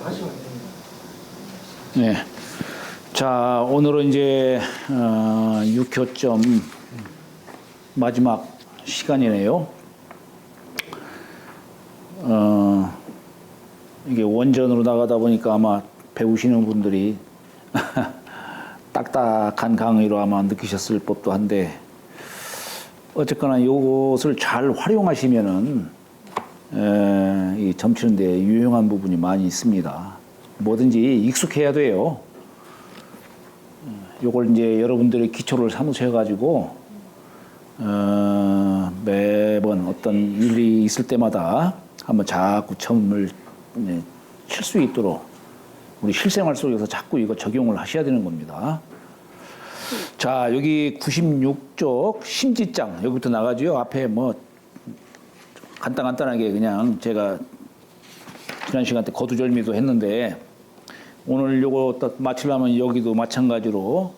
하시면 됩니다. 네. 자, 오늘은 이제 6교점 마지막 시간이네요. 이게 원전으로 나가다 보니까 아마 배우시는 분들이 딱딱한 강의로 아마 느끼셨을 법도 한데, 어쨌거나 이것을 잘 활용하시면은 이 점치는데 유용한 부분이 많이 있습니다. 뭐든지 익숙해야 돼요. 요걸 이제 여러분들이 기초를 삼으셔가지고 매번 어떤 일이 있을 때마다 한번 자꾸 점을 칠 수 있도록 우리 실생활 속에서 자꾸 이거 적용을 하셔야 되는 겁니다. 자, 여기 96쪽 심지장 여기부터 나가죠. 앞에 뭐 간단하게 그냥 제가 지난 시간 때 거두절미도 했는데, 오늘 요거 딱 마치려면 여기도 마찬가지로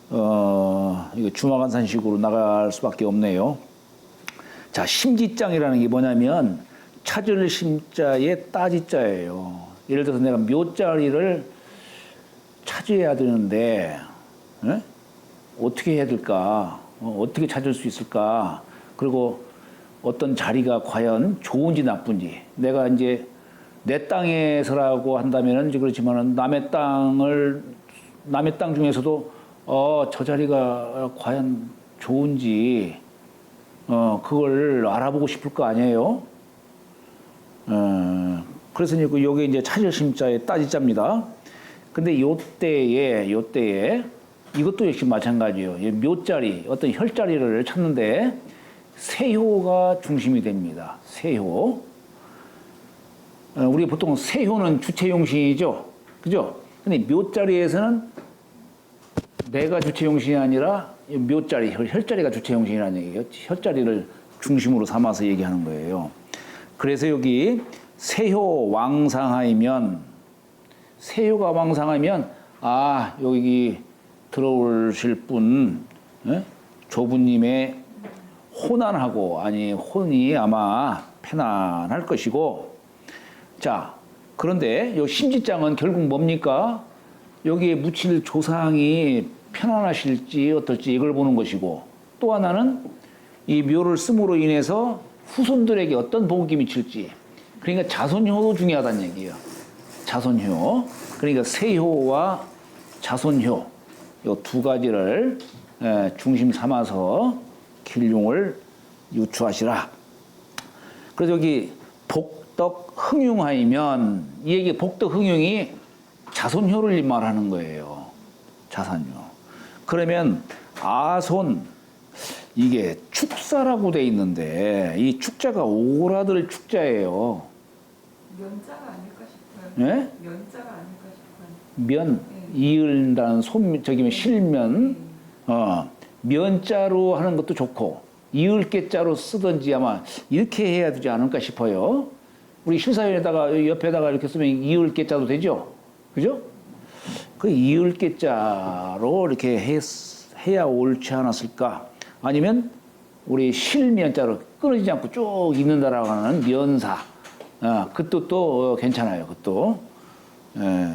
이거 주마간산식으로 나갈 수밖에 없네요. 자, 심지장이라는 게 뭐냐면 찾을 심자에 따지자예요. 예를 들어서 내가 묘자리를 찾아야 되는데 어떻게 해야 될까? 어떻게 찾을 수 있을까? 그리고 어떤 자리가 과연 좋은지 나쁜지, 내가 이제 내 땅에서라고 한다면은 그렇지만은 남의 땅 중에서도 저 자리가 과연 좋은지 그걸 알아보고 싶을 거 아니에요. 그래서 여기 이제 찾을 심자에 따지자입니다. 근데 요때에 이것도 역시 마찬가지예요. 묘자리, 어떤 혈자리를 찾는데 세효가 중심이 됩니다. 세효. 우리 보통 세효는 주체용신이죠. 그죠? 근데 묘자리에서는 내가 주체용신이 아니라 묘자리, 혈자리가 주체용신이라는 얘기예요. 혈자리를 중심으로 삼아서 얘기하는 거예요. 그래서 여기 세효 왕상하이면, 세효가 왕상하면, 여기 들어오실 분, 조부님의 혼안하고, 혼이 아마 편안할 것이고, 자, 그런데 요 심지장은 결국 뭡니까? 여기에 묻힐 조상이 편안하실지 어떨지 이걸 보는 것이고, 또 하나는 이 묘를 씀으로 인해서 후손들에게 어떤 복이 미칠지, 그러니까 자손효도 중요하다는 얘기예요. 자손효. 그러니까 세효와 자손효, 요 두 가지를 중심 삼아서 길용을 유추하시라. 그래서 여기 복덕 흥융하이면, 이 얘기 복덕 흥융이 자손효를 말하는 거예요. 자손효. 그러면 아손, 이게 축사라고 돼 있는데 이 축자가 오라들 축자예요. 면자가 아닐까 싶어요. 네? 면자가 아닐까 싶어요. 면, 이을다는 저기면 실면, 면자로 하는 것도 좋고 이을깨자로 쓰든지 아마 이렇게 해야 되지 않을까 싶어요. 우리 실사연에다가 옆에다가 이렇게 쓰면 이을깨자도 되죠. 그죠? 그 이을깨자로 이렇게 해야 옳지 않았을까? 아니면 우리 실면자로 끊어지지 않고 쭉 있는다라고 하는 면사, 그 뜻도 괜찮아요. 그것도.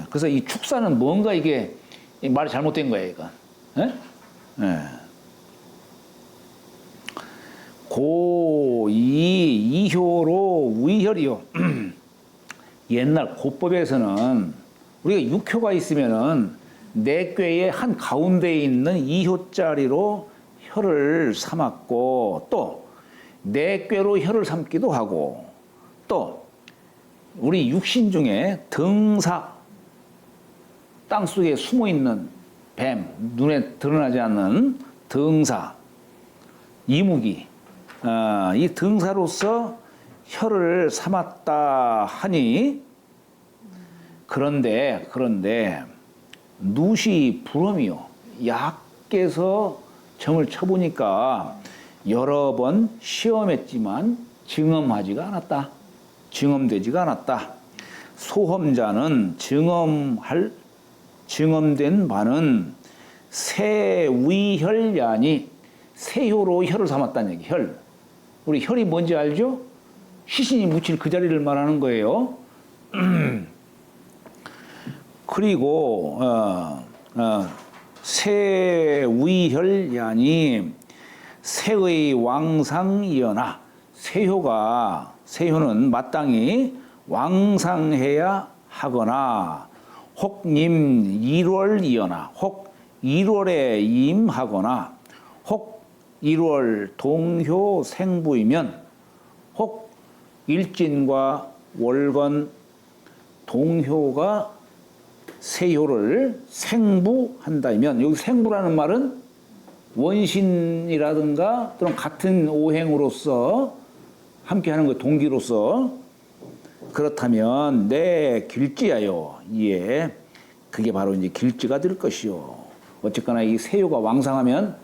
그래서 이 축사는 뭔가 이게 말이 잘못된 거예요, 이건. 이효로 위혈이요. 옛날 고법에서는 우리가 육효가 있으면은 네 꾀의 한 가운데에 있는 이효자리로 혈을 삼았고, 또 네 꾀로 혈을 삼기도 하고, 또 우리 육신 중에 등사, 땅속에 숨어있는 뱀, 눈에 드러나지 않는 등사, 이무기, 이 등사로서 혈을 삼았다 하니, 그런데 누시 불엄이요. 약께서 점을 쳐보니까 여러 번 시험했지만 증엄하지가 않았다. 증엄되지가 않았다. 소험자는 증엄된 바는 세위혈야니, 세효로 혈을 삼았다는 얘기. 혈. 우리 혈이 뭔지 알죠? 시신이 묻힐 그 자리를 말하는 거예요. 그리고 세위혈야니 세의 왕상이여나 세효는 마땅히 왕상해야 하거나 혹님 1월이여나 혹 1월에 임하거나 혹 1월 동효 생부이면 혹 일진과 월건 동효가 세효를 생부한다면, 여기 생부라는 말은 원신이라든가 또는 같은 오행으로서 함께하는 거 동기로서 그렇다면 내 길지하여 이에 그게 바로 이제 길지가 될 것이요. 어쨌거나 이 세효가 왕상하면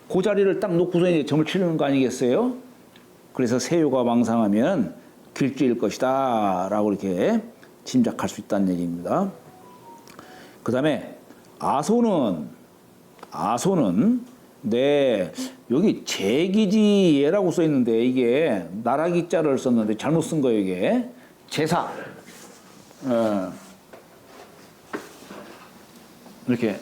그 자리를 딱 놓고서 이제 점을 치르는 거 아니겠어요? 그래서 세효가 왕상하면 길지일 것이다라고 이렇게 짐작할 수 있다는 얘기입니다. 그 다음에 아소는 여기 제기지예라고 써 있는데 이게 나라기자를 썼는데 잘못 쓴 거예요. 이게 제사 이렇게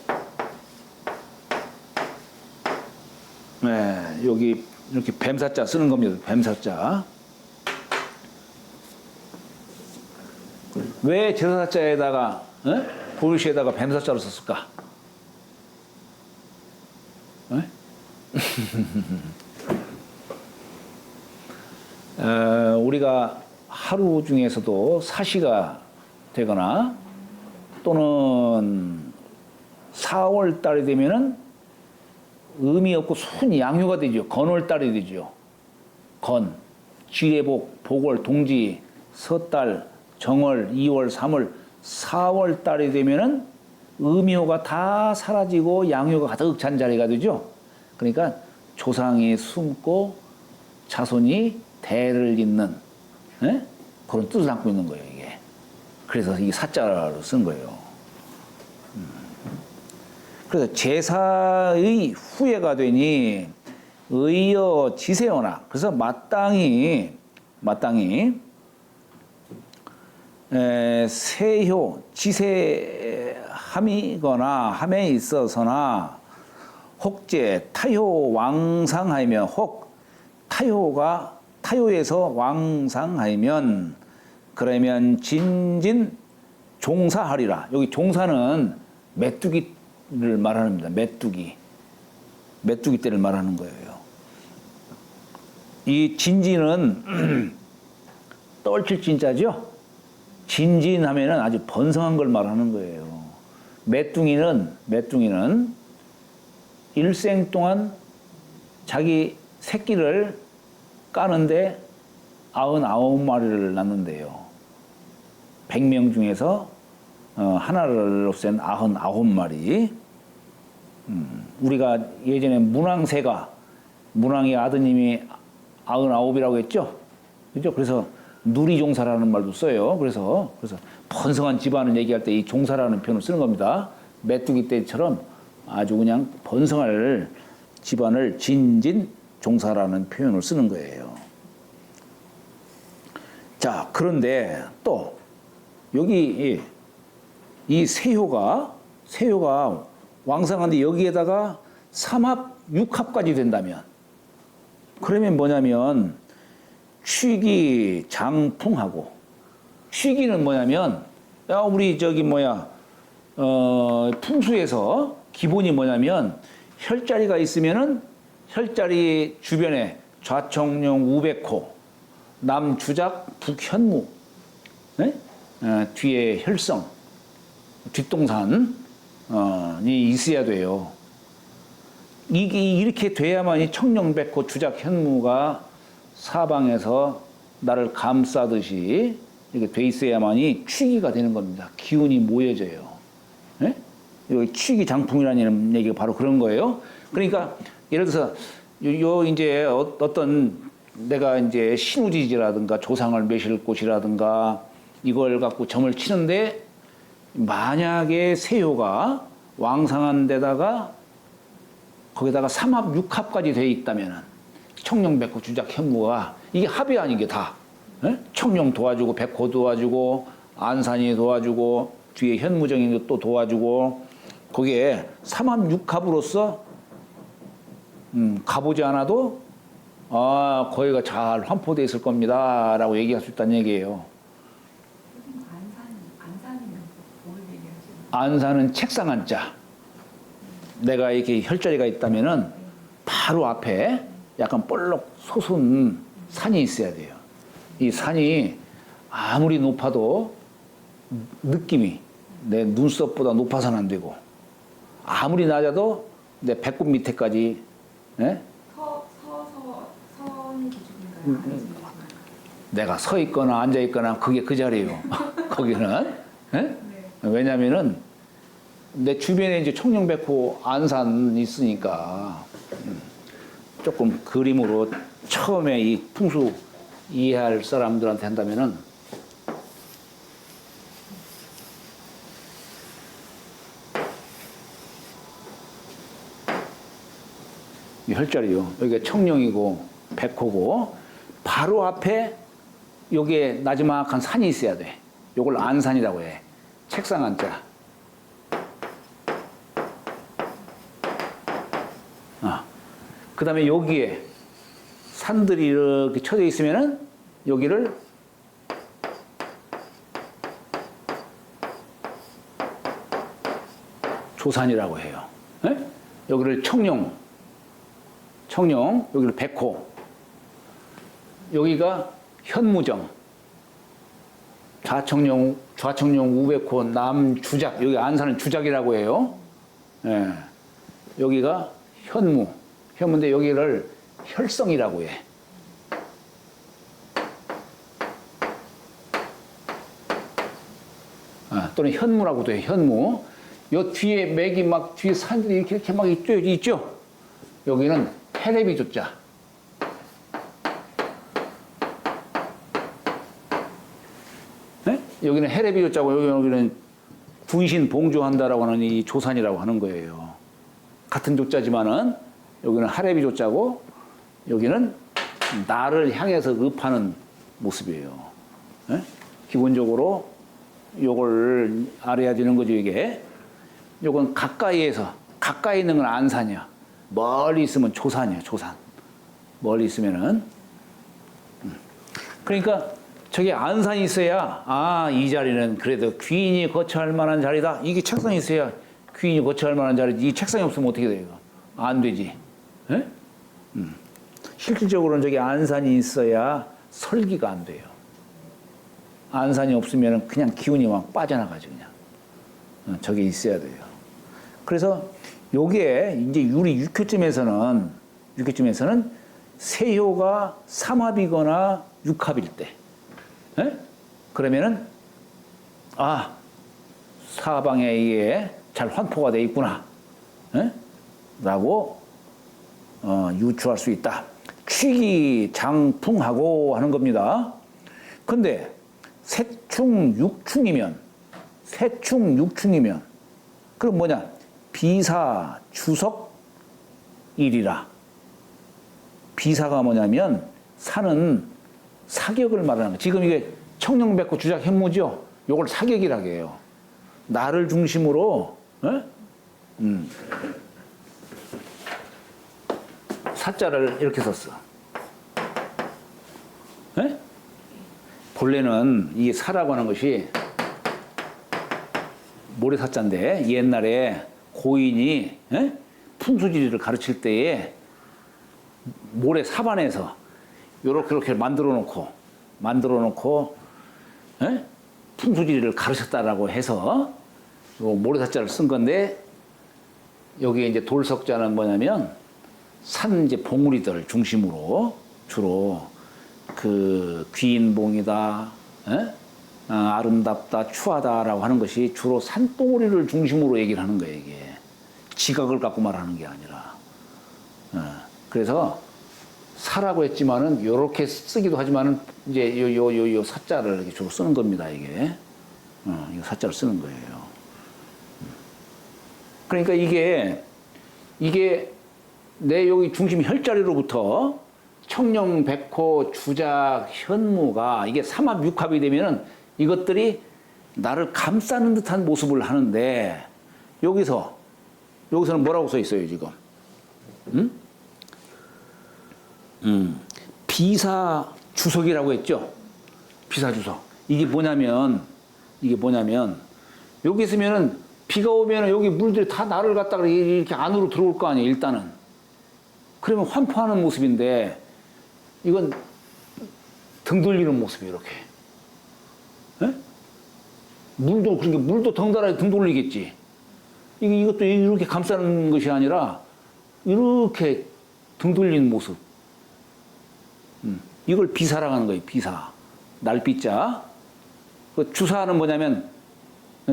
여기 이렇게 뱀사자 쓰는 겁니다. 뱀사자. 왜 제사자에다가 보르시에다가 뱀사자를 썼을까? 우리가 하루 중에서도 사시가 되거나 또는 4월 달이 되면은 의미 없고 순 양효가 되죠. 건월 달이 되죠. 건, 지례복, 복월, 동지, 섣달, 정월, 2월, 3월, 4월 달이 되면은 음효가 다 사라지고 양효가 가득 찬 자리가 되죠. 그러니까 조상이 숨고 자손이 대를 잇는 그런 뜻을 담고 있는 거예요, 이게. 그래서 이 사자로 쓴 거예요. 그래서 제사의 후예가 되니 의여 지세어나, 그래서 마땅히 세효 지세함이거나 함에 있어서나 혹제 타효 왕상하면 혹 타효에서 왕상하면 그러면 진진 종사하리라. 여기 종사는 메뚜기를 말하는 겁니다. 메뚜기 때를 말하는 거예요. 이 진진은 떨칠 진자죠. 진진하면은 아주 번성한 걸 말하는 거예요. 메뚜기는 일생 동안 자기 새끼를 까는데 99마리를 낳는데요. 100명 중에서 하나를 없앤 99마리. 우리가 예전에 문왕의 아드님이 99이라고 했죠. 그죠? 그래서 누리종사라는 말도 써요. 그래서 번성한 집안을 얘기할 때 이 종사라는 표현을 쓰는 겁니다. 메뚜기 떼처럼 아주 그냥 번성할 집안을 진진 종사라는 표현을 쓰는 거예요. 자, 그런데 또 여기 이 세효가 왕상한데 여기에다가 삼합, 육합까지 된다면, 그러면 뭐냐면 취기 장풍하고, 취기는 뭐냐면 우리 풍수에서 기본이 뭐냐면 혈자리가 있으면은 혈자리 주변에 좌청룡 우백호, 남주작 북현무, 뒤에 혈성, 뒷동산이 있어야 돼요. 이게 이렇게 돼야만 이 청룡백호 주작 현무가 사방에서 나를 감싸듯이 이렇게 돼 있어야만이 취기가 되는 겁니다. 기운이 모여져요. 여기 취기 장풍이라는 얘기가 바로 그런 거예요. 그러니까 예를 들어서 이제 어떤 내가 이제 신우지지라든가 조상을 매실 곳이라든가 이걸 갖고 점을 치는데 만약에 세효가 왕상한 데다가 거기다가 삼합 육합까지 돼 있다면은 청룡백호 주작 현무가 이게 합이 아닌 게 다 청룡 도와주고 백호 도와주고 안산이 도와주고 뒤에 현무정인 것도 도와주고 거기에 삼합육합으로서 가보지 않아도 거기가 잘 환포되어 있을 겁니다 라고 얘기할 수 있다는 얘기예요. 안산이면 뭘 얘기하시는 안산은 책상 한자. 내가 이렇게 혈자리가 있다면은 바로 앞에 약간 볼록 솟은 산이 있어야 돼요. 이 산이 아무리 높아도 느낌이 내 눈썹보다 높아서는 안 되고 아무리 낮아도 내 배꼽 밑에까지 예? 서는 기준인가요? 내가 서 있거나 앉아 있거나 그게 그 자리예요. 거기는 예? 네. 왜냐면은 내 주변에 이제 청룡백호 안산 있으니까 조금 그림으로 처음에 이 풍수 이해할 사람들한테 한다면은 이 혈자리요. 여기가 청룡이고 백호고 바로 앞에 여기에 나지막한 산이 있어야 돼. 요걸 안산이라고 해. 책상 한자. 그 다음에 여기에 산들이 이렇게 쳐져 있으면은 여기를 조산이라고 해요. 예? 여기를 청룡, 여기를 백호, 여기가 현무정, 좌청룡 우백호, 남주작, 여기 안산은 주작이라고 해요. 예. 여기가 현무인데 여기를 혈성이라고 해. 또는 현무라고도 해. 현무. 요 뒤에 맥이 막 뒤에 산들이 이렇게 막 있죠. 여기는 해레비조자. 네? 여기는 해레비조자고 여기는 군신 봉조한다라고 하는 이 조산이라고 하는 거예요. 같은 조자지만은 여기는 하레비조자고 여기는 나를 향해서 읍하는 모습이에요. 네? 기본적으로 요걸 알아야 되는 거죠, 이게. 요건 가까이 있는 건 안산이야. 멀리 있으면 조산이야, 조산. 멀리 있으면은. 그러니까 저기 안산이 있어야, 이 자리는 그래도 귀인이 거처할 만한 자리다. 이게 책상이 있어야 귀인이 거처할 만한 자리지. 이 책상이 없으면 어떻게 돼요? 안 되지. 예? 실질적으로는 저기 안산이 있어야 설기가 안 돼요. 안산이 없으면 그냥 기운이 막 빠져나가죠, 그냥. 저게 있어야 돼요. 그래서 요게 이제 우리 육효점에서는 세효가 삼합이거나 육합일 때, 예? 그러면은, 사방에 이게 잘 환포가 돼 있구나. 예? 라고, 유추할 수 있다. 취기장풍하고 하는 겁니다. 근데, 세충육충이면, 그럼 뭐냐? 비사 주석일이라. 비사가 뭐냐면, 사는 사격을 말하는 거. 지금 이게 청룡백호 주작 현무죠? 요걸 사격이라고 해요. 나를 중심으로, 사자를 이렇게 썼어. 예? 본래는 이 사라고 하는 것이 모래사자인데 옛날에 고인이 풍수지리를 가르칠 때에 모래 사반에서 이렇게 만들어 놓고 풍수지리를 가르쳤다라고 해서 모래사자를 쓴 건데 여기에 이제 돌석자는 뭐냐면 산 이제 봉우리들 중심으로 주로 그 귀인봉이다, 아름답다, 추하다라고 하는 것이 주로 산봉우리를 중심으로 얘기를 하는 거예요, 이게. 지각을 갖고 말하는 게 아니라. 그래서 사라고 했지만은 요렇게 쓰기도 하지만은 이제 요 사자를 이렇게 주로 쓰는 겁니다, 이게. 이 사자를 쓰는 거예요. 그러니까 이게 내 여기 중심 혈자리로부터 청룡, 백호, 주작, 현무가 이게 삼합육합이 되면은 이것들이 나를 감싸는 듯한 모습을 하는데 여기서는 뭐라고 써 있어요 지금? 응? 비사 주석이라고 했죠. 비사 주석. 이게 뭐냐면 여기 있으면은 비가 오면은 여기 물들이 다 나를 갖다가 이렇게 안으로 들어올 거 아니에요 일단은. 그러면 환포하는 모습인데 이건 등 돌리는 모습이에요 이렇게. 에? 물도 덩달아 등 돌리겠지. 이것도 이렇게 감싸는 것이 아니라 이렇게 등 돌리는 모습. 이걸 비사라고 하는 거예요. 비사. 날비자. 그 주사는 뭐냐면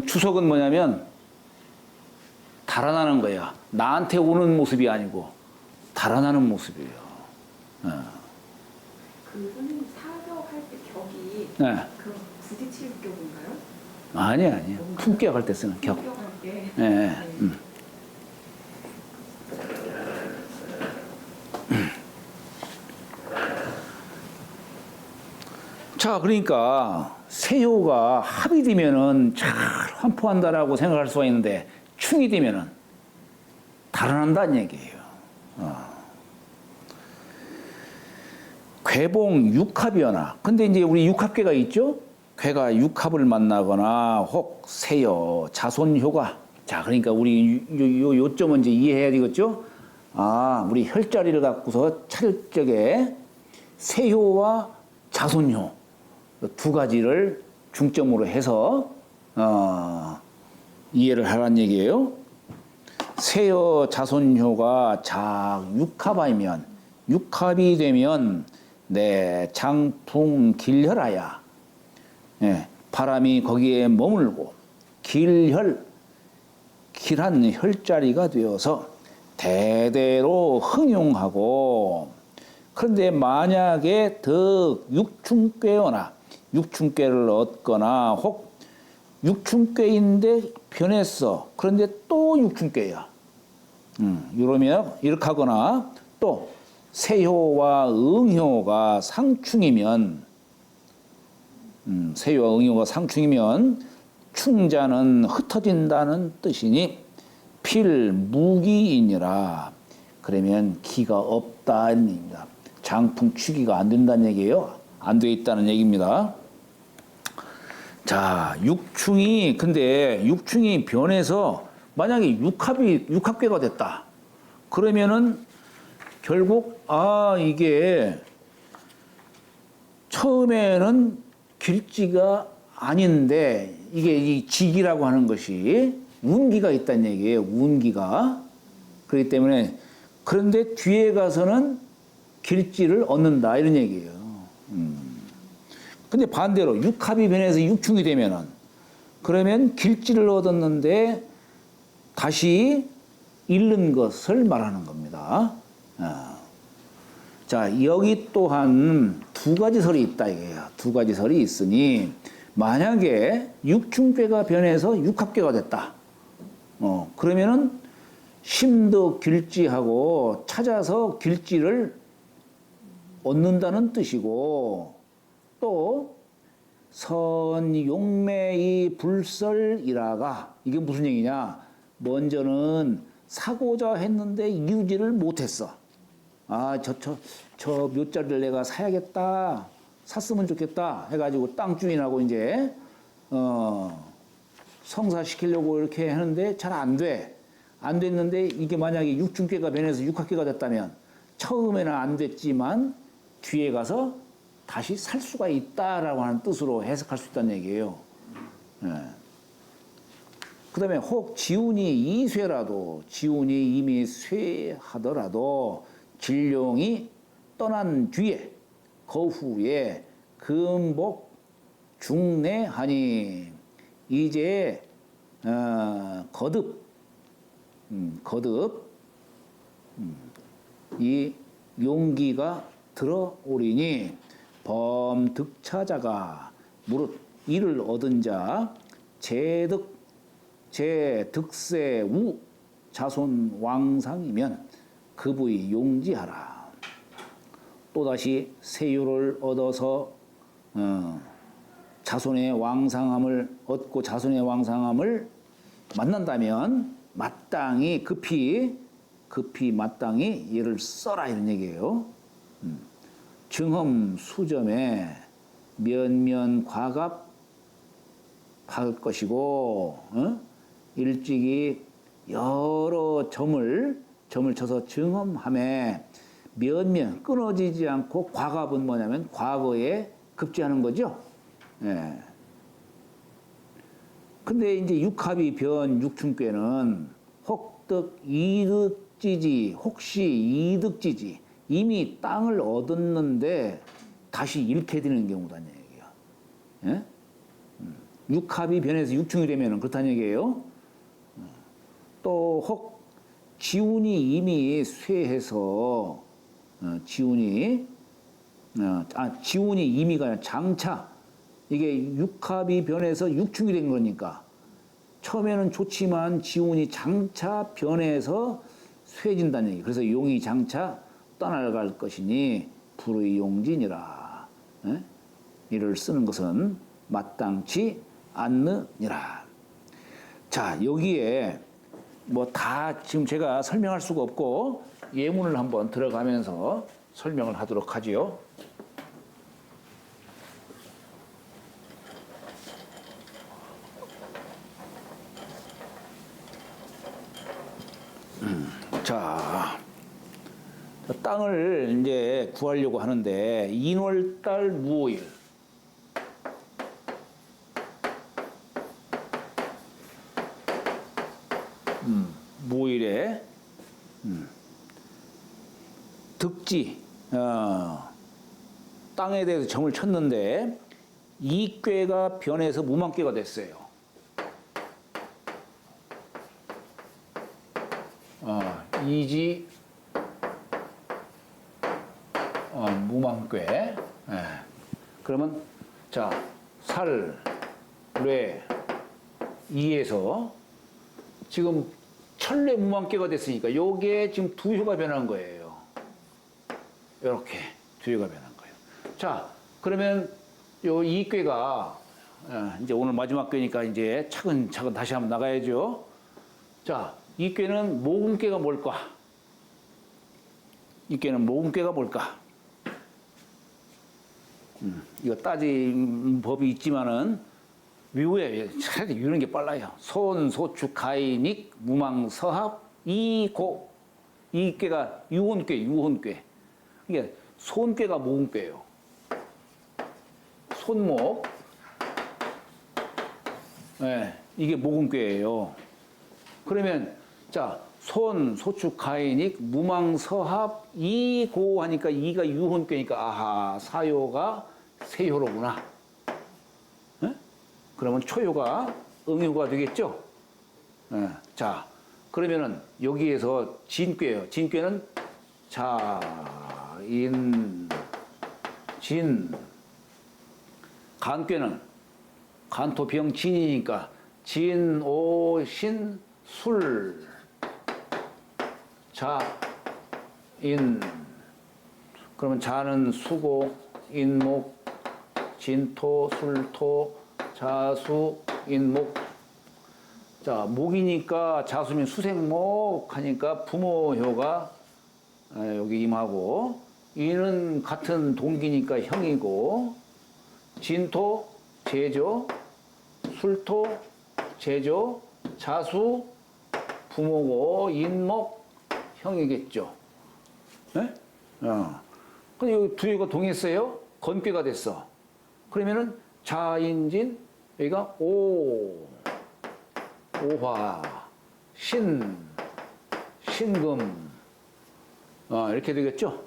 주석은 뭐냐면 달아나는 거야. 나한테 오는 모습이 아니고 달아나는 모습이에요. 그 선생님 사격할 때 격이 네. 그 부딪힐 격인가요? 아니야. 품격할 때 쓰는 격. 사격할 때. 네. 자, 그러니까 세효가 합이 되면은 잘 환포한다라고 생각할 수가 있는데 충이 되면은 달아난다는 얘기예요. 괴봉 육합이거나. 근데 이제 우리 육합계가 있죠? 괴가 육합을 만나거나 혹 세여 자손효가. 자, 그러니까 우리 요점은 이제 이해해야 되겠죠? 우리 혈자리를 갖고서 차릴 적에 세효와 자손효 두 가지를 중점으로 해서 이해를 하라는 얘기예요. 세여 자손효가 육합이면 육합이 되면 내 장풍 길혈하야. 예, 바람이 거기에 머물고 길한 혈자리가 되어서 대대로 흥용하고. 그런데 만약에 더 육충꾀거나 육충꾀를 얻거나 혹 육충꾀인데 변했어. 그런데 또 육충꾀야. 이러면 이렇게 하거나 또 세효와 응효가 상충이면 세효와 응효가 상충이면 충자는 흩어진다는 뜻이니 필무기이니라. 그러면 기가 없다는 얘기입니다. 장풍 취기가 안 된다는 얘기예요. 안 돼 있다는 얘기입니다. 자, 근데 육충이 변해서 만약에 육합계가 됐다. 그러면은 결국 이게 처음에는 길지가 아닌데 이게 이 직이라고 하는 것이 운기가 있다는 얘기예요. 운기가. 그렇기 때문에 그런데 뒤에 가서는 길지를 얻는다 이런 얘기예요. 근데 반대로 육합이 변해서 육충이 되면은 그러면 길지를 얻었는데 다시 잃는 것을 말하는 겁니다. 자, 여기 또한 두 가지 설이 있다 이게요. 두 가지 설이 있으니 만약에 육충괴가 변해서 육합괴가 됐다. 그러면은 심도 길지하고 찾아서 길지를 얻는다는 뜻이고, 또 선용매의 불설이라가 이게 무슨 얘기냐? 먼저는 사고자 했는데 유지를 못했어. 저 묘자리를 내가 사야겠다, 샀으면 좋겠다 해가지고 땅 주인하고 이제 성사시키려고 이렇게 하는데 잘 안 돼. 안 됐는데 이게 만약에 육중괴가 변해서 육합괴가 됐다면 처음에는 안 됐지만 뒤에 가서 다시 살 수가 있다라고 하는 뜻으로 해석할 수 있다는 얘기예요. 그 다음에 혹 지운이 이쇠라도, 지운이 이미 쇠하더라도 진룡이 떠난 뒤에 그 후에 금복 중내하니 이제 거듭 이 용기가 들어오리니 범득차자가 무릇 이를 얻은 자 제득세우 자손 왕상이면 그부의 용지하라. 또다시 세유를 얻어서 자손의 왕상함을 얻고 자손의 왕상함을 만난다면 마땅히 급히 마땅히 얘를 써라 이런 얘기예요. 증험 수점에 면면 과갑 할 것이고 일찍이 여러 점을 쳐서 증험함에 면면 끊어지지 않고 과갑은 뭐냐면 과거에 급제하는 거죠. 예. 근데 이제 육합이 변 육충괴는 혹득 이득지지 혹시 이득지지 이미 땅을 얻었는데 다시 잃게 되는 경우다는 얘기야. 예? 육합이 변해서 육충이 되면 그렇다는 얘기예요. 또 혹 지운이 이미 쇠해서 지운이 이미가 아니라 장차 이게 육합이 변해서 육충이 된 거니까 처음에는 좋지만 지운이 장차 변해서 쇠진다는 얘기. 그래서 용이 장차 떠나갈 것이니 불의용진이라. 이를 쓰는 것은 마땅치 않느니라. 자, 여기에 뭐 다 지금 제가 설명할 수가 없고 예문을 한번 들어가면서 설명을 하도록 하지요. 자, 땅을 이제 구하려고 하는데 인월달 무오일 무오일에 득지 땅에 대해서 점을 쳤는데 이꾀가 변해서 무망꾀가 됐어요. 이지 무망꾀. 그러면 자 살, 뢰, 이에서 지금 천례 무망꾀가 됐으니까 요게 지금 두효가 변한 거예요. 이렇게 두효가 변한 거예요. 자 그러면 요 이꾀가 이제 오늘 마지막 꾀니까 이제 차근차근 다시 한번 나가야죠. 자 이꾀는 모금꾀가 뭘까? 이꾀는 모금꾀가 뭘까? 이거 따진 법이 있지만은 위후에 차라리 위는 게 빨라요. 손, 소축, 가인익, 무망, 서합, 이고. 이 꾀가 유혼꾀. 이게 손꾀가 모금꾀예요. 손목. 네, 이게 모금꾀예요. 그러면 자, 손, 소축, 가인익, 무망, 서합, 이고 하니까 이가 유혼꾀니까 아하, 사효가 세효로구나. 그러면 초효가 응효가 되겠죠? 자, 그러면은 여기에서 진꾀예요. 진꾀는 자, 인, 진. 간꾀는 간토병 진이니까 진, 오, 신, 술. 자, 인. 그러면 자는 수고, 인목, 진토, 술토, 자수, 인목. 자, 목이니까 자수면 수생목 하니까 부모효가 여기 임하고, 이는 같은 동기니까 형이고, 진토, 제조, 술토, 제조, 자수, 부모고, 인목, 형이겠죠. 네? 근데 여기 두 개가 동했어요? 건괴가 됐어. 그러면은 자인진, 여기가 오, 오화, 신, 신금, 이렇게 되겠죠?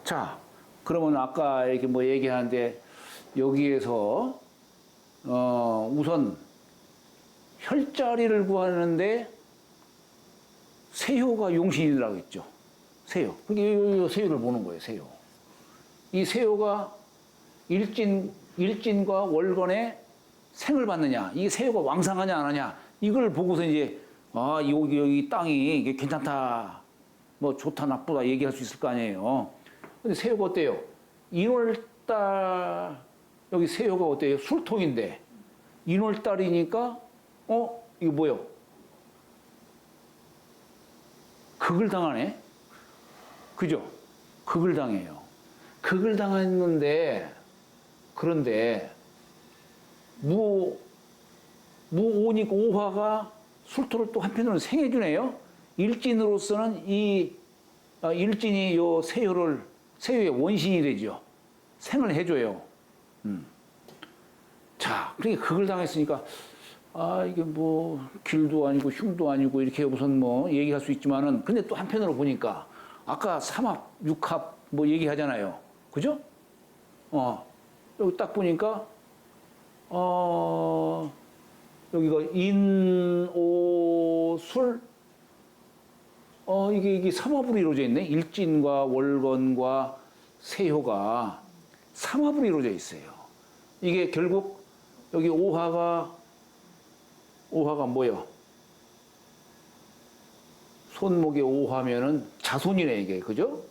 자, 그러면 아까 이렇게 뭐 얘기하는데 여기에서 우선 혈자리를 구하는데 세효가 용신이라고 했죠. 세효. 그러니까 이 세효를 보는 거예요. 세효. 이 세효가 일진과 월건에 생을 받느냐, 이 세효가 왕상하냐 안 하냐, 이걸 보고서 이제 여기 땅이 이게 괜찮다, 뭐 좋다 나쁘다 얘기할 수 있을 거 아니에요. 근데 세효가 어때요? 1월달 여기 세효가 어때요? 술통인데 인월달이니까 이거 뭐요? 극을 당하네. 그죠? 극을 당해요. 극을 당했는데 그런데 무오니까 오화가 술토를 또 한편으로는 생해주네요. 일진으로서는 일진이 요 세효의 원신이 되죠. 생을 해줘요. 자, 그렇게 극을 당했으니까 이게 뭐 길도 아니고 흉도 아니고 이렇게 우선 뭐 얘기할 수 있지만은 근데 또 한편으로 보니까 아까 삼합, 육합 뭐 얘기하잖아요. 그죠? 여기 딱 보니까 여기가 인오술 이게 삼합으로 이루어져 있네. 일진과 월건과 세효가 삼합으로 이루어져 있어요. 이게 결국 여기 오화가 뭐예요? 손목의 오화면은 자손이네 이게 그죠?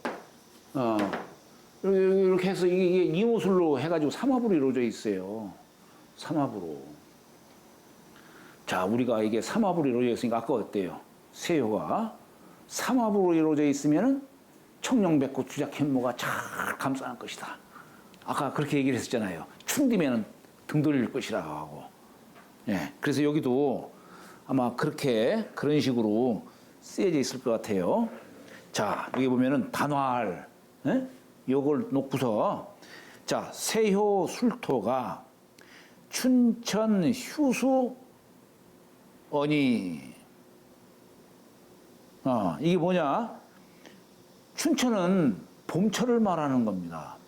이렇게 해서 이게 이모술로 해가지고 삼합으로 이루어져 있어요. 삼합으로. 자, 우리가 이게 삼합으로 이루어져 있으니까 아까 어때요? 세효가 삼합으로 이루어져 있으면은 청룡백구 주작현모가 잘 감싸는 것이다. 아까 그렇게 얘기를 했었잖아요. 춘디면은 등 돌릴 것이라고 하고. 예. 그래서 여기도 아마 그런 식으로 쓰여져 있을 것 같아요. 자, 여기 보면은 단활. 예? 요걸 놓고서 자, 세효 술토가 춘천 휴수 언이 이게 뭐냐? 춘천은 봄철을 말하는 겁니다.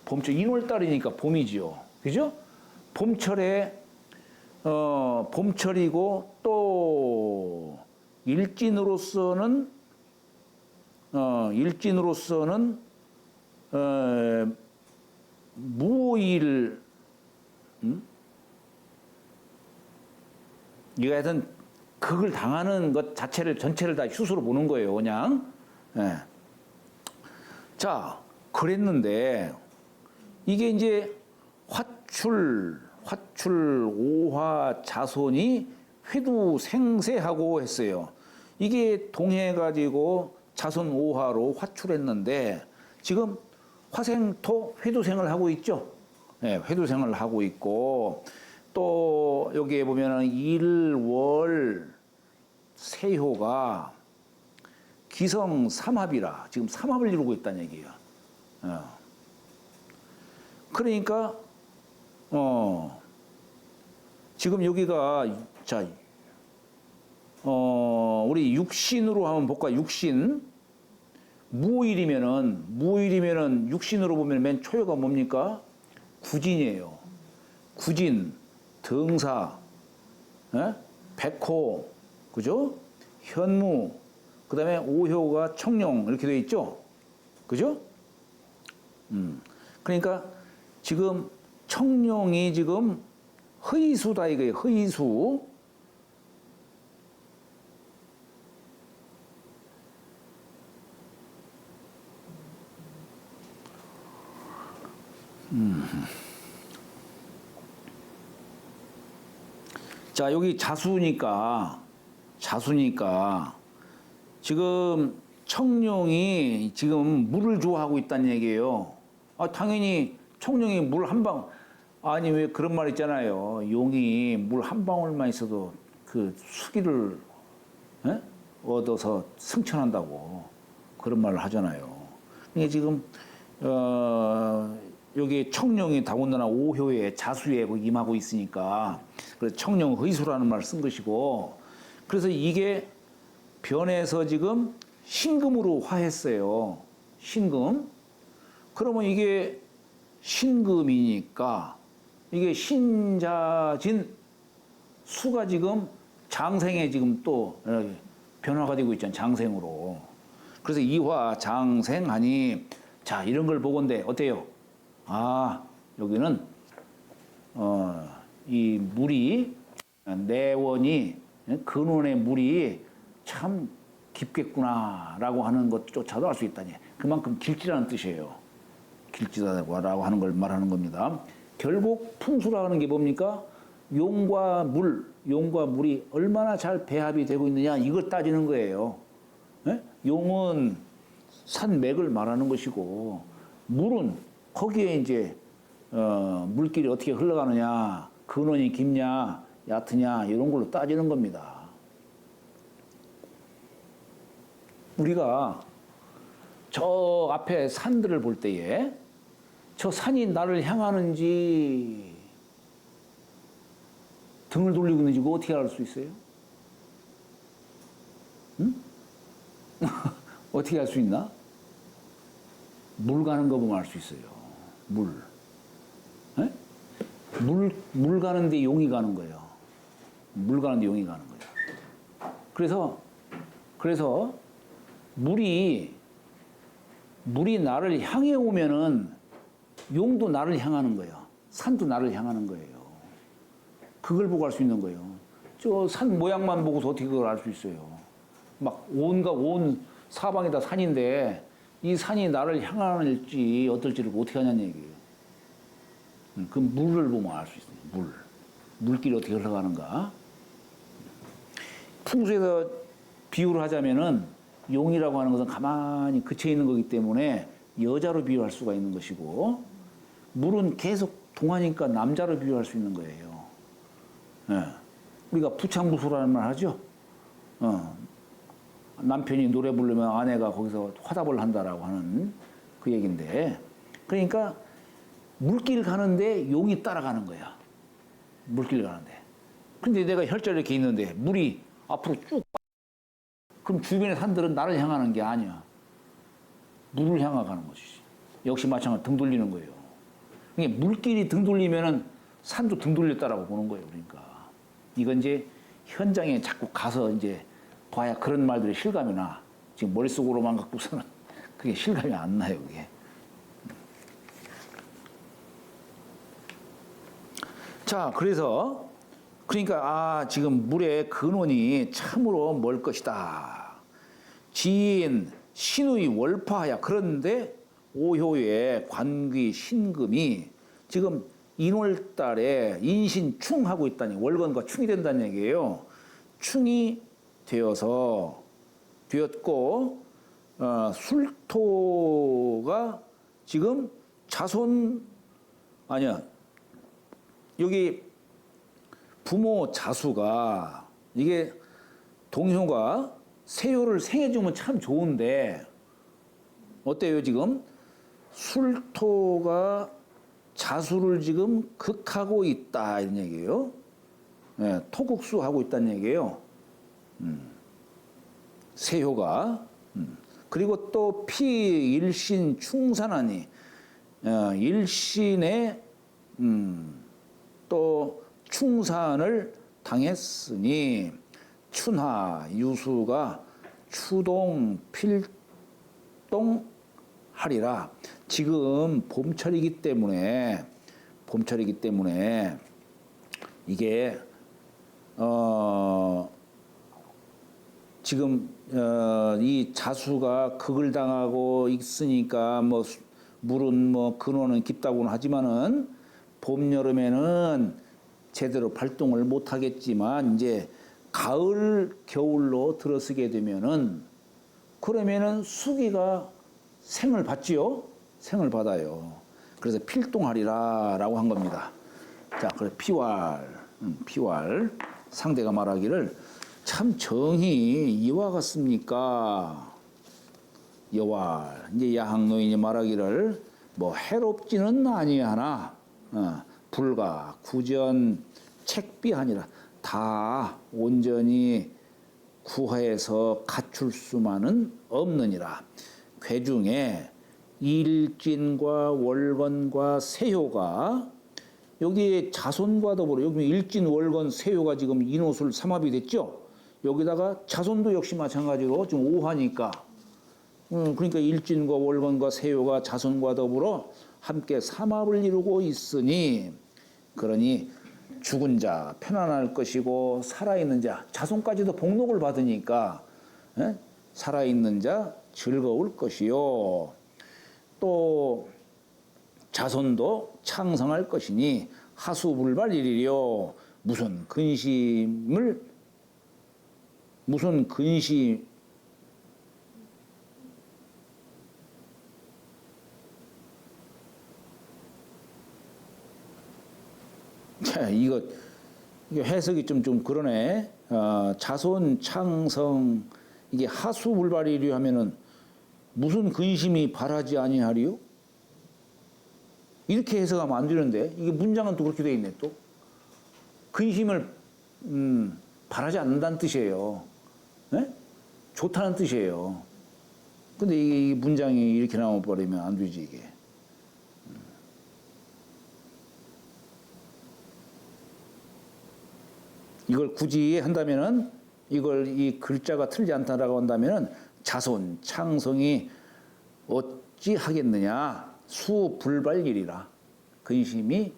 봄철, 인월달이니까 봄이지요. 그죠? 봄철에, 봄철이고 또 일진으로서는 무오일, 이거 하여튼 극을 당하는 것 전체를 다 휴수로 보는 거예요, 그냥. 예. 자, 그랬는데, 이게 이제 화출 오화 자손이 회두생세하고 했어요. 이게 동해가지고 자손 오화로 화출했는데, 지금 화생토 회두생을 하고 있죠. 네, 회두생을 하고 있고, 또 여기에 보면은 일월 세효가 기성 삼합이라 지금 삼합을 이루고 있다는 얘기예요. 그러니까 지금 여기가 자 우리 육신으로 한번 볼까? 육신 무일이면은 육신으로 보면 맨 초여가 뭡니까? 구진이에요. 구진, 등사, 백호, 그죠? 현무, 그 다음에 오효가 청룡 이렇게 되어 있죠? 그죠? 그러니까 지금 청룡이 지금 허이수다 이거예요. 허이수. 자, 여기 자수니까 지금 청룡이 지금 물을 좋아하고 있다는 얘기예요. 당연히 청룡이 물 한 방, 아니 왜 그런 말 있잖아요. 용이 물 한 방울만 있어도 그 수기를 얻어서 승천한다고 그런 말을 하잖아요. 이게 지금 여기 청룡이 더군다나 오효에 자수에 임하고 있으니까 그래서 청룡 의수라는 말을 쓴 것이고, 그래서 이게 변해서 지금 신금으로 화했어요. 신금. 그러면 이게 신금이니까 이게 신자진 수가 지금 장생에 지금 또 변화가 되고 있잖아요. 장생으로. 그래서 이화 장생하니 자, 이런 걸 보건대 어때요? 여기는 이 물이 내원이 근원의 물이 참 깊겠구나라고 하는 것조차도 알 수 있다니. 그만큼 길지라는 뜻이에요. 길지라고 하는 걸 말하는 겁니다. 결국 풍수라는 게 뭡니까? 용과 용과 물이 얼마나 잘 배합이 되고 있느냐 이걸 따지는 거예요. 예? 용은 산맥을 말하는 것이고 물은 거기에 이제 물길이 어떻게 흘러가느냐, 근원이 깊냐, 얕으냐 이런 걸로 따지는 겁니다. 우리가 저 앞에 산들을 볼 때에 저 산이 나를 향하는지 등을 돌리고 있는지 그거 어떻게 알 수 있어요? 응? 어떻게 알 수 있나? 물 가는 거 보면 알 수 있어요. 물. 에? 물 가는데 용이 가는 거예요. 물 가는데 용이 가는 거예요. 그래서 물이 나를 향해 오면은 용도 나를 향하는 거예요. 산도 나를 향하는 거예요. 그걸 보고 알 수 있는 거예요. 저 산 모양만 보고서 어떻게 그걸 알 수 있어요. 막 온 사방이 다 산인데 이 산이 나를 향할지 어떨지를 어떻게 하냐는 얘기예요. 그 물을 보면 알 수 있어요. 물길이 어떻게 흘러가는가. 풍수에서 비유를 하자면은 용이라고 하는 것은 가만히 그쳐 있는 거기 때문에 여자로 비유할 수가 있는 것이고 물은 계속 동하니까 남자로 비유할 수 있는 거예요. 예. 우리가 부창부수라는 말 하죠. 남편이 노래 부르면 아내가 거기서 화답을 한다라고 하는 그 얘기인데, 그러니까 물길 가는데 용이 따라가는 거야. 물길 가는데. 근데 내가 혈전이 이렇게 있는데 물이 앞으로 쭉, 그럼 주변의 산들은 나를 향하는 게 아니야. 물을 향하는 것이지. 역시 마찬가지로 등 돌리는 거예요. 그러니까 물길이 등 돌리면은 산도 등 돌렸다라고 보는 거예요. 그러니까 이건 이제 현장에 자꾸 가서 이제 봐야 그런 말들이 실감이 나. 지금 머릿속으로만 갖고서는 그게 실감이 안 나요, 그게. 자, 그러니까 지금 물의 근원이 참으로 멀 것이다. 지인 신의 월파야. 그런데 오효의 관귀 신금이 지금 인월달에 인신충하고 있다니, 월건과 충이 된다는 얘기예요. 충이 되었고 술토가 지금 여기 부모 자수가, 이게 동효가 세효를 생해주면 참 좋은데 어때요? 지금 술토가 자수를 지금 극하고 있다 이런 얘기예요. 네, 토극수하고 있다는 얘기예요. 세효가. 그리고 또 피일신 충산하니, 일신의 또 충산을 당했으니 춘하 유수가 추동 필동하리라. 지금 봄철이기 때문에 이게 지금 이 자수가 극을 당하고 있으니까 뭐 물은 뭐 근원은 깊다고는 하지만은 봄 여름에는 제대로 발동을 못 하겠지만 이제 가을 겨울로 들어서게 되면은 그러면은 수기가 생을 받지요. 생을 받아요. 그래서 필동하리라라고 한 겁니다. 자, 그래 피왈 상대가 말하기를 참 정이 이와 같습니까? 여왈 이제 야학 노인이 말하기를 뭐 해롭지는 아니하나 불가 구전 책비하니라. 다 온전히 구해서 갖출 수만은 없느니라. 괴중에 일진과 월건과 세효가 여기 자손과 더불어 여기 일진 월건 세효가 지금 인호술 삼합이 됐죠. 여기다가 자손도 역시 마찬가지로 지금 오하니까 그러니까 일진과 월건과 세효가 자손과 더불어 함께 삼합을 이루고 있으니 그러니 죽은 자 편안할 것이고 살아있는 자 자손까지도 복록을 받으니까 살아있는 자 즐거울 것이요. 또 자손도 창성할 것이니 하수불발이리요. 무슨 근심 자, 이거 해석이 좀 그러네. 자손 창성 이게 하수불발이려 하면은 무슨 근심이 발하지 아니하리요? 이렇게 해석하면 안 되는데 이게 문장은 또 그렇게 돼 있네 또. 근심을 바라지 않는다는 뜻이에요. 네? 좋다는 뜻이에요. 근데 이 문장이 이렇게 나와버리면 안 되지 이게. 이걸 굳이 한다면은 이걸 이 글자가 틀리지 않다라고 한다면은 자손 창성이 어찌 하겠느냐 수불발일이라 근심이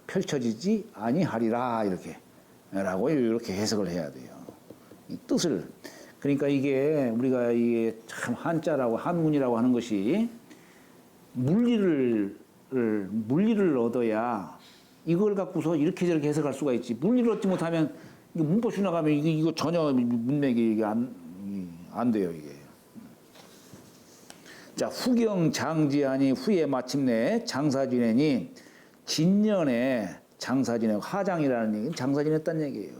펼쳐지지 아니하리라 이렇게라고 이렇게 해석을 해야 돼요. 이 뜻을 그러니까 이게 우리가 이게 참 한자라고 한문이라고 하는 것이 문리를 얻어야 이걸 갖고서 이렇게 저렇게 해석할 수가 있지. 문리를 얻지 못하면 이거 문법수 나가면 이거 전혀 문맥이 이게 안 돼요 이게. 자 후경 장지하니 후에 마침내 장사 지내니 진년에 장사 지내고 화장이라는 얘기는 장사 지냈다는 얘기예요.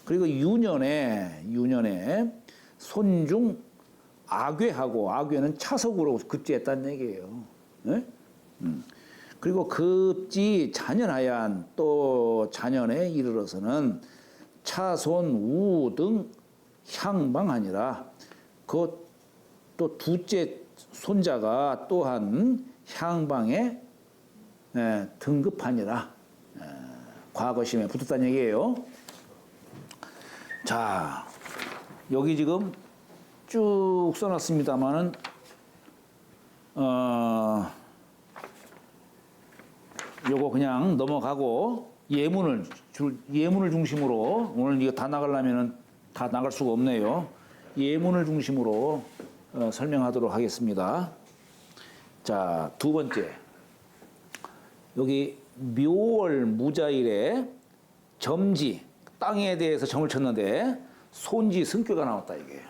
그리고 유년에 손중 악괴하고 악괴는 차석으로 급제했다는 얘기예요. 네? 그리고 급지 자년하얀 또 자년에 이르러서는 차손 우 등 향방하니라. 그 또 둘째 손자가 또한 향방에 등급하니라. 과거심에 붙었다는 얘기예요. 자, 여기 지금 쭉 써놨습니다만은 요거 그냥 넘어가고 예문을 중심으로 오늘 이거 다 나가려면은 다 나갈 수가 없네요. 예문을 중심으로 설명하도록 하겠습니다. 자, 두 번째. 여기 묘월 무자일에 점지 땅에 대해서 점을 쳤는데 손지 승괴가 나왔다 이게.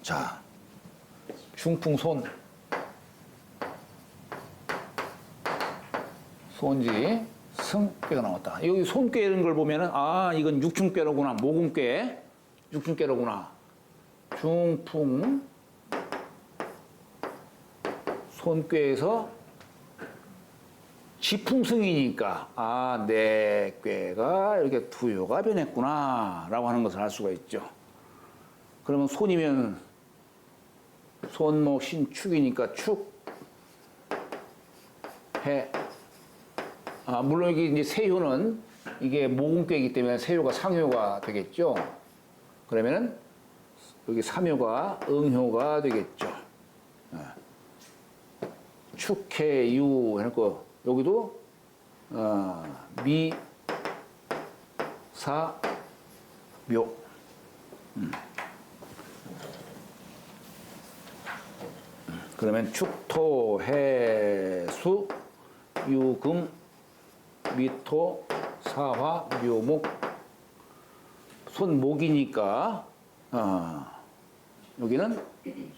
자, 중풍손 손지 승괴가 나왔다. 여기 손괴 이런 걸 보면은 아 이건 육충괴로구나. 모금괴 육충괴로구나. 중풍 손괴에서 지풍승이니까 아 내 꾀가 이렇게 두요가 변했구나 라고 하는 것을 알 수가 있죠. 그러면 손이면 손목 신축이니까 축 해. 물론 이게 이제 세효는 이게 모금괴이기 때문에 세효가 상효가 되겠죠. 그러면은 여기 삼효가 응효가 되겠죠. 축해유 해놓고 여기도 미, 사, 묘. 그러면 축토, 해, 수, 유, 금, 미토, 사화, 묘목. 손목이니까 여기는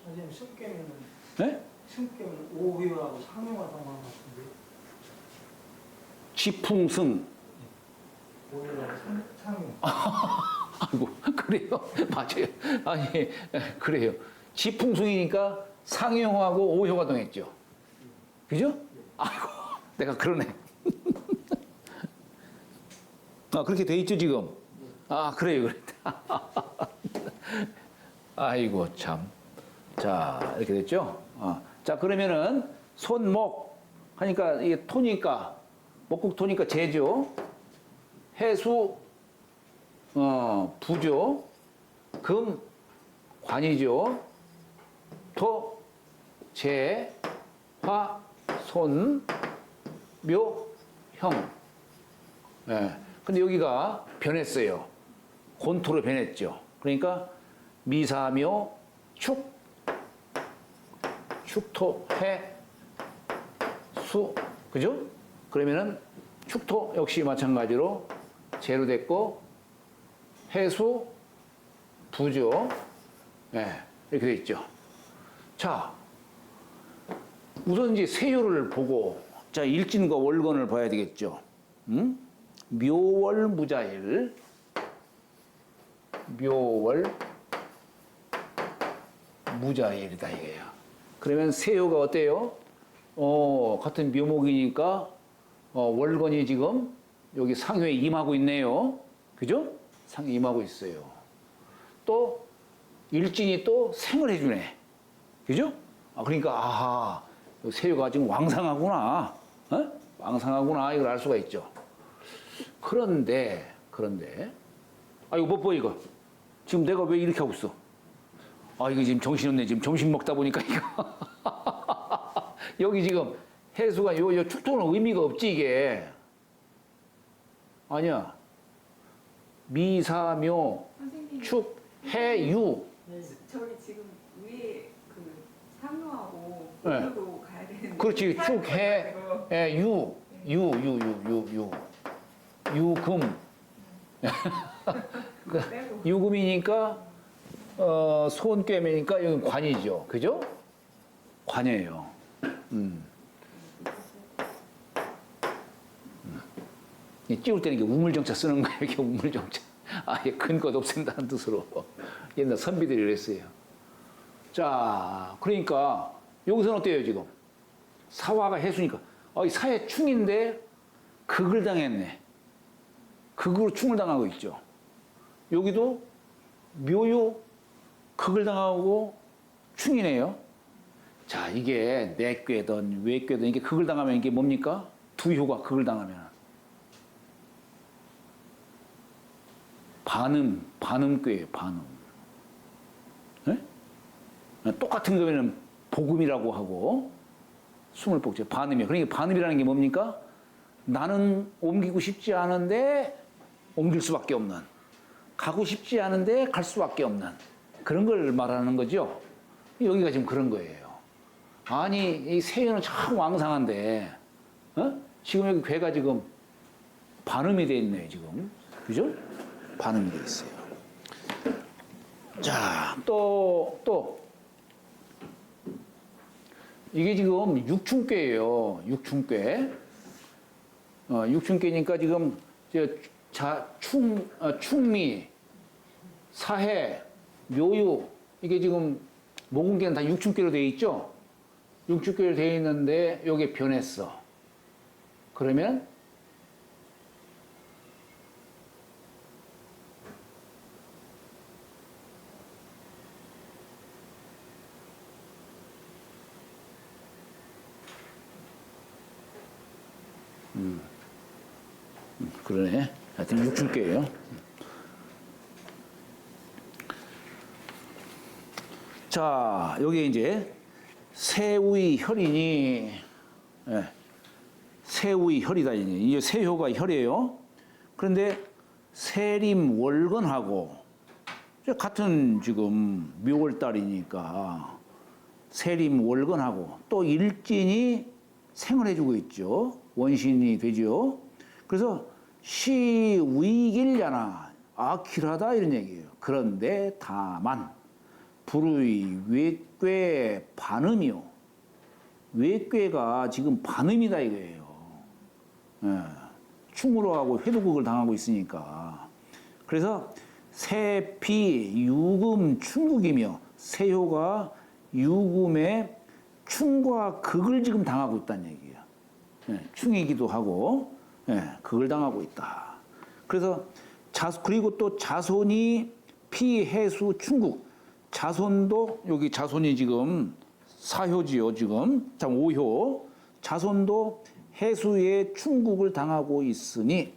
선생님 승께는 네? 승께는 오효하고 상효가 동한 것 같은데 지풍승. 오효하고 상효. 아이고 그래요? 맞아요. 아니 그래요. 지풍승이니까 상효하고 오효가 동했죠. 그죠? 아이고 내가 그러네. 그렇게 돼 있죠 지금. 그래요. 아이고 참. 자 이렇게 됐죠. 자 그러면은 손목 하니까 이게 토니까 목국 토니까 재죠. 해수 부죠. 금 관이죠. 토 재 화 손 묘 형. 근데 여기가 변했어요. 곤토로 변했죠. 그러니까 미사묘 축 축토, 해, 수, 그죠? 그러면은 축토 역시 마찬가지로 재로 됐고, 해수, 부죠. 네, 이렇게 돼 있죠. 자, 우선 이제 세요를 보고, 자, 일진과 월건을 봐야 되겠죠. 응? 묘월 무자일, 묘월 무자일이다 이거예요. 그러면 세요가 어때요? 같은 묘목이니까 월건이 지금 여기 상회에 임하고 있네요. 그죠? 상에 임하고 있어요. 또 일진이 또 생을 해주네. 그죠? 그러니까 아하, 세요가 지금 왕상하구나. 왕상하구나 이걸 알 수가 있죠. 그런데 이거 못 봐 이거. 지금 내가 왜 이렇게 하고 있어? 이거 지금 정신없네. 지금 점심 먹다 보니까 이거. 여기 지금 해수가 요 축토는 의미가 없지 이게. 아니야. 미사묘 선생님. 축 해유. 저희 지금 위에 그 상로하고 네. 목으로 가야 되는데. 그렇지. 축 해, 유 유금. 유금이니까 소원꿰매니까 여기 관이죠. 그죠? 관이에요. 찌울 때는 이게 우물정자 쓰는 거예요. 이게 우물정자. 아예 근거도 없앤다는 뜻으로. 옛날 선비들이 그랬어요. 자, 그러니까 여기서는 어때요 지금? 사화가 해수니까. 이 사해 충인데 극을 당했네. 극으로 충을 당하고 있죠. 여기도 묘요 극을 당하고 충이네요. 자, 이게 내꾀든 외꾀든 이게 극을 당하면 이게 뭡니까? 두효가 극을 당하면 반음꾀예요. 반음. 네? 똑같은 거면은 복음이라고 하고 숨을 뽑죠. 반음이요. 그러니까 반음이라는 게 뭡니까? 나는 옮기고 싶지 않은데 옮길 수밖에 없는, 가고 싶지 않은데 갈 수밖에 없는 그런 걸 말하는 거죠. 여기가 지금 그런 거예요. 아니, 이 세연은 참 왕상한데, 지금 여기 괴가 지금 반음이 돼 있네요, 지금. 그죠? 반음이 돼 있어요. 자, 또. 이게 지금 육충괴예요. 육충괴. 육충괴니까 지금 충미, 사해, 묘유 이게 지금 모근계는 다 육충괴로 되어 있죠. 육충괴로 되어 있는데 여기 변했어. 그러면 그러네. 하여튼 육충괴예요. 자, 여기 이제 세우의 혈이니, 세우의 혈이다. 이게 세효가 혈이에요. 그런데 세림 월건하고 같은 지금 묘월달이니까 세림 월건하고 또 일진이 생을 해주고 있죠. 원신이 되죠. 그래서 시위길려나 아킬하다 이런 얘기예요. 그런데 다만 불의 외괴 반음이요. 외괴가 지금 반음이다 이거예요. 충으로 하고 회두극을 당하고 있으니까. 그래서 세피 유금 충극이며 세효가 유금의 충과 극을 지금 당하고 있다는 얘기예요. 충이기도 하고 극을 당하고 있다. 그래서 그리고 또 자손이 피해수 충국. 자손도 여기 자손이 지금 사효지요. 지금 참 5효. 자손도 해수의 충국을 당하고 있으니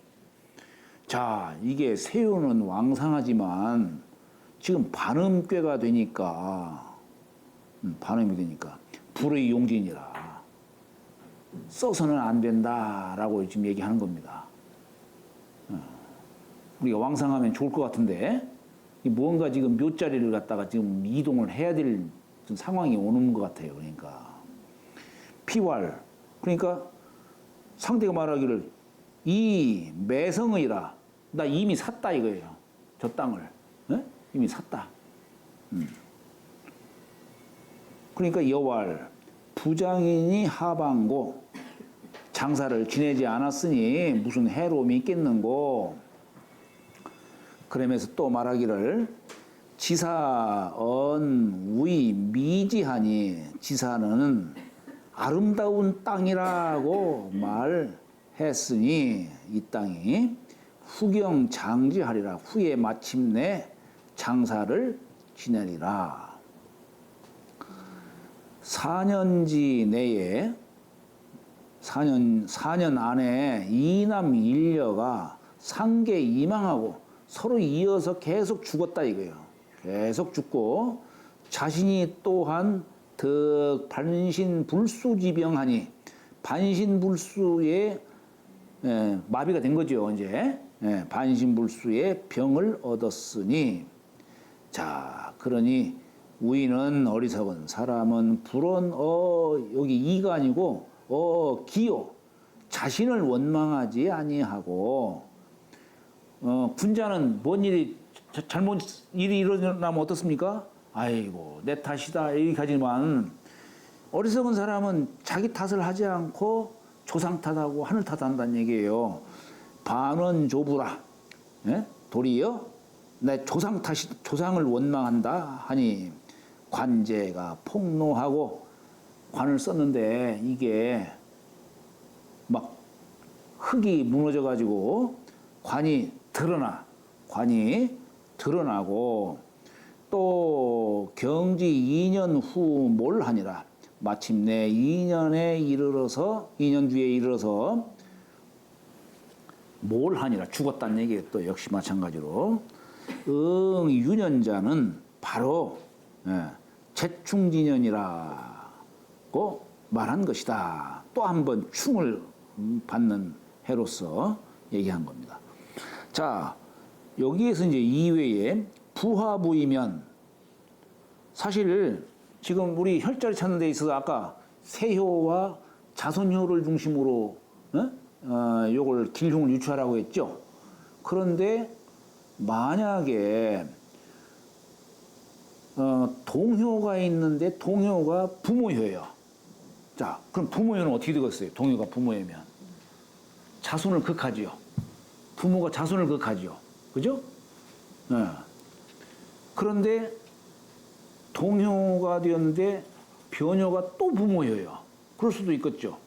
자, 이게 세효는 왕상하지만 지금 반음괴가 되니까 반음이 되니까 불의 용진이라 써서는 안 된다라고 지금 얘기하는 겁니다. 우리가 왕상하면 좋을 것 같은데 무언가 지금 묘자리를 갖다가 지금 이동을 해야 될 상황이 오는 것 같아요. 그러니까 피왈, 그러니까 상대가 말하기를 이 매성의라, 나 이미 샀다 이거예요. 저 땅을 이미 샀다. 그러니까 여왈 부장인이 하방고, 장사를 지내지 않았으니 무슨 해로움이 있겠는고. 그러면서 또 말하기를 지사언 우이 미지하니, 지사는 아름다운 땅이라고 말했으니 이 땅이 후경장지하리라, 후에 마침내 장사를 지내리라. 4년지 내에 4년 안에 이남 일녀가 상계 이망하고 서로 이어서 계속 죽었다 이거예요. 계속 죽고 자신이 또한 더 반신불수지병하니, 반신불수의 마비가 된 거죠. 이제 반신불수의 병을 얻었으니, 자 그러니 우리는 어리석은 사람은 불언 여기 이가 아니고 기요, 자신을 원망하지 아니하고, 군자는 뭔 일이 잘못 일이 일어나면 어떻습니까? 아이고 내 탓이다 이렇게 하지만, 어리석은 사람은 자기 탓을 하지 않고 조상 탓하고 하늘 탓한다는 얘기예요. 반원조부라, 도리어 내 조상을 원망한다 하니, 관제가 폭로하고 관을 썼는데 이게 막 흙이 무너져 가지고 관이 드러나고, 또 경지 2년 후 뭘 하니라, 마침내 2년 뒤에 이르러서 뭘 하니라, 죽었다는 얘기예요. 또 역시 마찬가지로 유년자는 바로 재충진년이라고 말한 것이다. 또 한 번 충을 받는 해로서 얘기한 겁니다. 자, 여기에서 이제 이외에 부하부이면, 사실 지금 우리 혈자를 찾는 데 있어서 아까 세효와 자손효를 중심으로 요걸 길흉을 유추하라고 했죠. 그런데 만약에 동효가 있는데 동효가 부모효예요. 자, 그럼 부모효는 어떻게 되겠어요? 동효가 부모효면 자손을 극하지요. 부모가 자손을 극하지요. 그죠? 그런데 동효가 되었는데 변효가 또 부모효예요. 그럴 수도 있겠죠.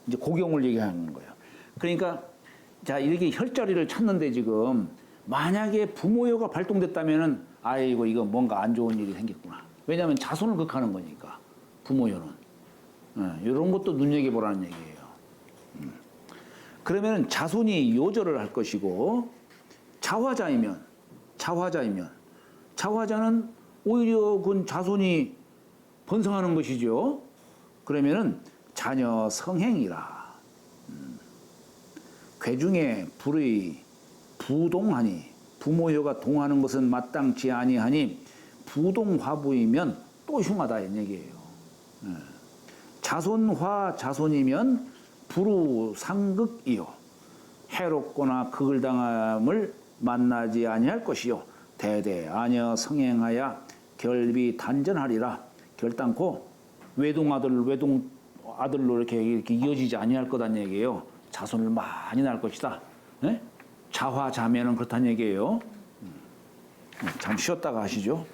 이제 고경을 얘기하는 거예요. 그러니까 자, 이렇게 혈자리를 찾는데 지금 만약에 부모효가 발동됐다면은 아이고 이거 뭔가 안 좋은 일이 생겼구나. 왜냐하면 자손을 극하는 거니까 부모효는. 이런 것도 눈여겨보라는 얘기예요. 그러면 자손이 요절을 할 것이고, 자화자는 오히려 그 자손이 번성하는 것이죠. 그러면은 자녀 성행이라. 괴중에 불의 부동하니, 부모효가 동하는 것은 마땅치 아니하니 부동화부이면 또 흉하다 이 얘기예요. 자손화 자손이면 불우상극이요, 해롭거나 극을 당함을 만나지 아니할 것이요, 대대 아녀 성행하여 결비 단전하리라. 결단코 외동아들로 이렇게 이어지지 아니할 거다는 얘기예요. 자손을 많이 낳을 것이다. 네? 자화자매는 그렇다는 얘기예요. 잠시 쉬었다가 하시죠.